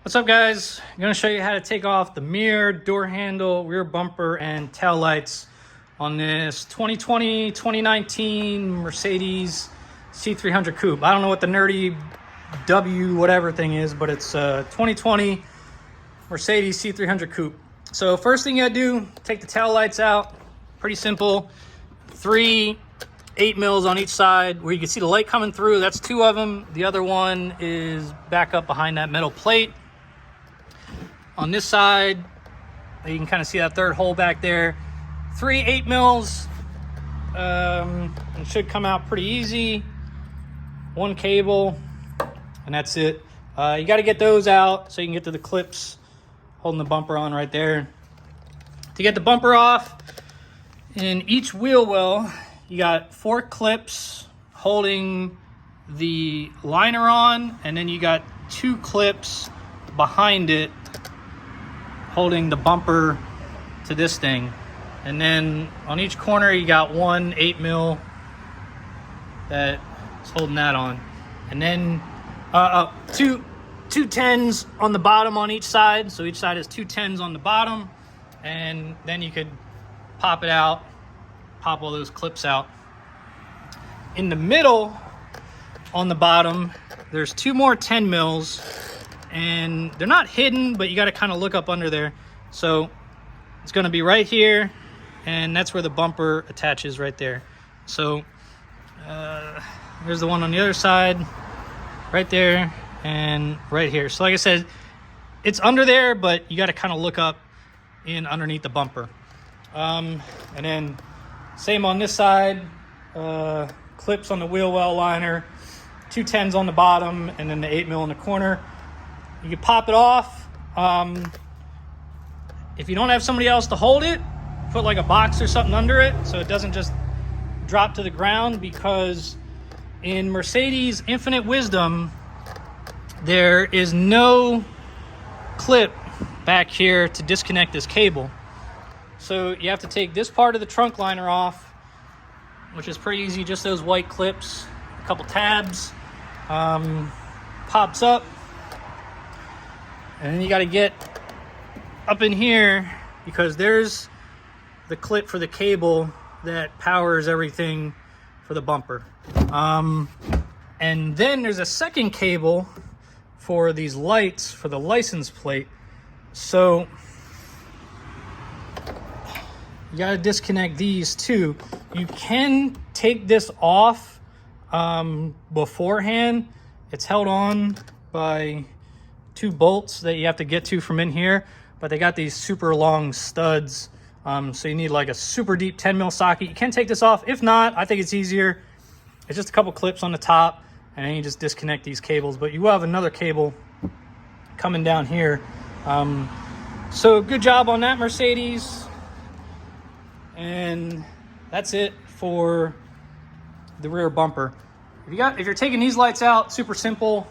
What's up, guys? I'm going to show you how to take off the mirror, door handle, rear bumper, and tail lights on this 2020-2019 Mercedes C300 Coupe. I don't know what the nerdy W whatever thing is, but it's a 2020 Mercedes C300 Coupe. So first thing you gotta do, take the tail lights out. Pretty simple. 3 8mm on each side where you can see the light coming through. That's 2 of them. The other one is back up behind that metal plate. On this side, you can kind of see that third hole back there. 3 8mm. It should come out pretty easy. 1 cable, and that's it. You got to get those out so you can get to the clips holding the bumper on right there. To get the bumper off, in each wheel well, you got 4 clips holding the liner on, and then you got 2 clips behind it holding the bumper to this thing. And then on each corner you got 1 8mm that's holding that on, and then two 10s on the bottom on each side. So each side has 2 10s on the bottom, and then you could pop it out, pop all those clips out. In the middle on the bottom there's 2 more 10 mils, and they're not hidden, but you got to kind of look up under there. So it's going to be right here, and that's where the bumper attaches right there. So there's the one on the other side right there and right here. So like I said, it's under there, but you got to kind of look up in underneath the bumper. And then same on this side, clips on the wheel well liner, 2 10s on the bottom, and then the 8mm in the corner. You can pop it off. If you don't have somebody else to hold it, put like a box or something under it so it doesn't just drop to the ground, because in Mercedes infinite wisdom there is no clip back here to disconnect this cable. So you have to take this part of the trunk liner off, which is pretty easy, just those white clips, a couple tabs, pops up, and then you got to get up in here because there's the clip for the cable that powers everything for the bumper. And then there's a second cable for these lights for the license plate. So you got to disconnect these too. You can take this off beforehand. It's held on by 2 bolts that you have to get to from in here, but they got these super long studs. So you need like a super deep 10mm socket. You can take this off. If not, I think it's easier. It's just a couple clips on the top, and then you just disconnect these cables. But you will have another cable coming down here. So good job on that, Mercedes. And that's it for the rear bumper. If you're taking these lights out, super simple.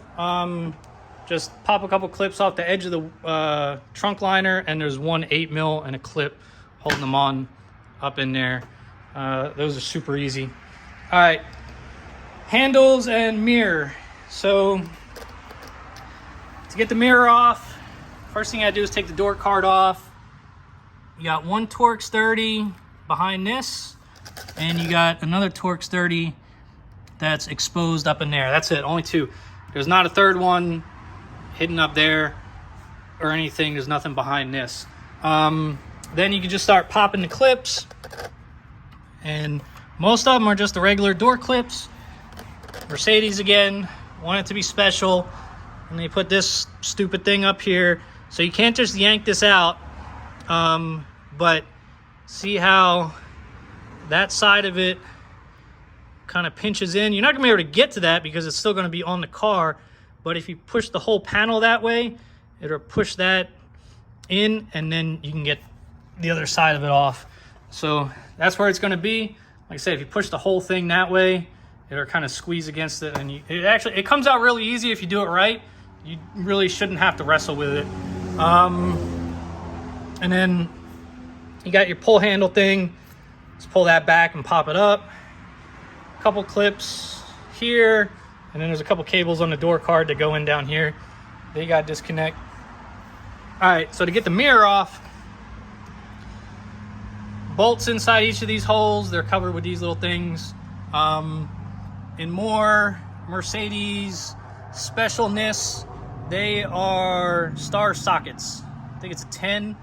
Just pop a couple clips off the edge of the trunk liner, and there's 1 8mm and a clip holding them on up in there. Those are super easy. All right, handles and mirror. So to get the mirror off, first thing I do is take the door card off. You got 1 Torx 30 behind this, and you got another Torx 30 that's exposed up in there. That's it, only 2. There's not a third one hidden up there or anything. There's nothing behind this. Then you can just start popping the clips, and most of them are just the regular door clips. Mercedes again want it to be special, and they put this stupid thing up here, so you can't just yank this out. But see how that side of it kind of pinches in? You're not gonna be able to get to that because it's still gonna be on the car, but if you push the whole panel that way, it'll push that in, and then you can get the other side of it off. So that's where it's gonna be. Like I said, if you push the whole thing that way, it'll kind of squeeze against it, and it comes out really easy if you do it right. You really shouldn't have to wrestle with it. And then you got your pull handle thing. Just pull that back and pop it up. A couple clips here, and then there's a couple cables on the door card that go in down here. Then you got to disconnect All right, so to get the mirror off, bolts inside each of these holes. They're covered with these little things. In more Mercedes specialness, they are star sockets. I think it's a 10.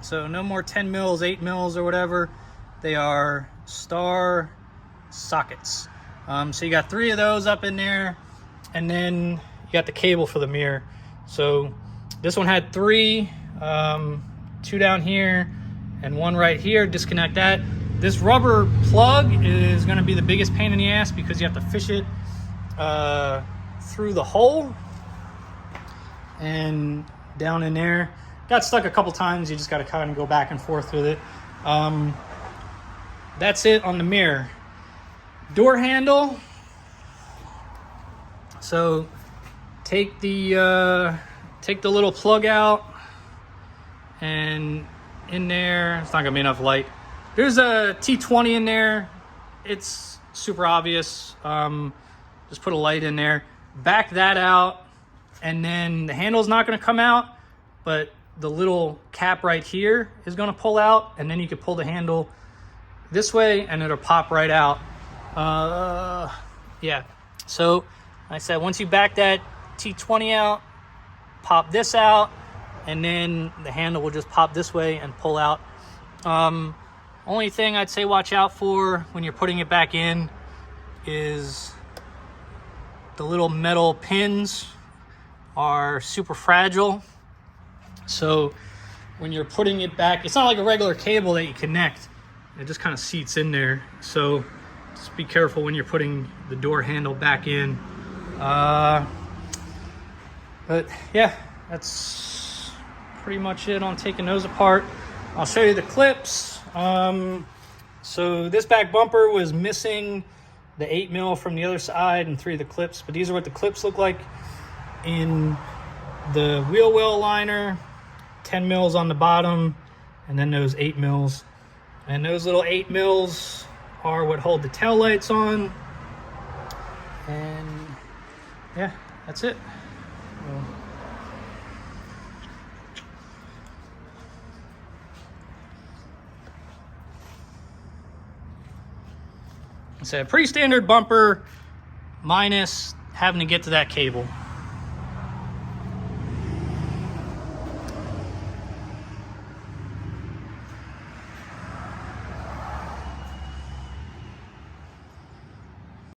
So no more 10 mils, 8 mils or whatever. They are star sockets. So you got 3 of those up in there, and then you got the cable for the mirror. So this one had 3, 2 down here and 1 right here. Disconnect that. This rubber plug is going to be the biggest pain in the ass because you have to fish it through the hole and down in there. Got stuck a couple times. You just got to kind of go back and forth with it. That's it on the mirror. Door handle. So take the little plug out, and in there, it's not gonna be enough light. There's a T20 in there. It's super obvious. Just put a light in there. Back that out, and then the handle's not gonna come out, but the little cap right here is gonna pull out, and then you can pull the handle this way and it'll pop right out. Yeah, so like I said, once you back that T20 out, pop this out, and then the handle will just pop this way and pull out. Only thing I'd say watch out for when you're putting it back in is the little metal pins are super fragile. So when you're putting it back, it's not like a regular cable that you connect. It just kind of seats in there. So just be careful when you're putting the door handle back in. But yeah, that's pretty much it on taking those apart. I'll show you the clips. So this back bumper was missing the 8 mil from the other side and 3 of the clips, but these are what the clips look like in the wheel well liner. 10 mils on the bottom, and then those 8 mils. And those little 8 mils are what hold the tail lights on. And yeah, that's it. It's a pretty standard bumper, minus having to get to that cable.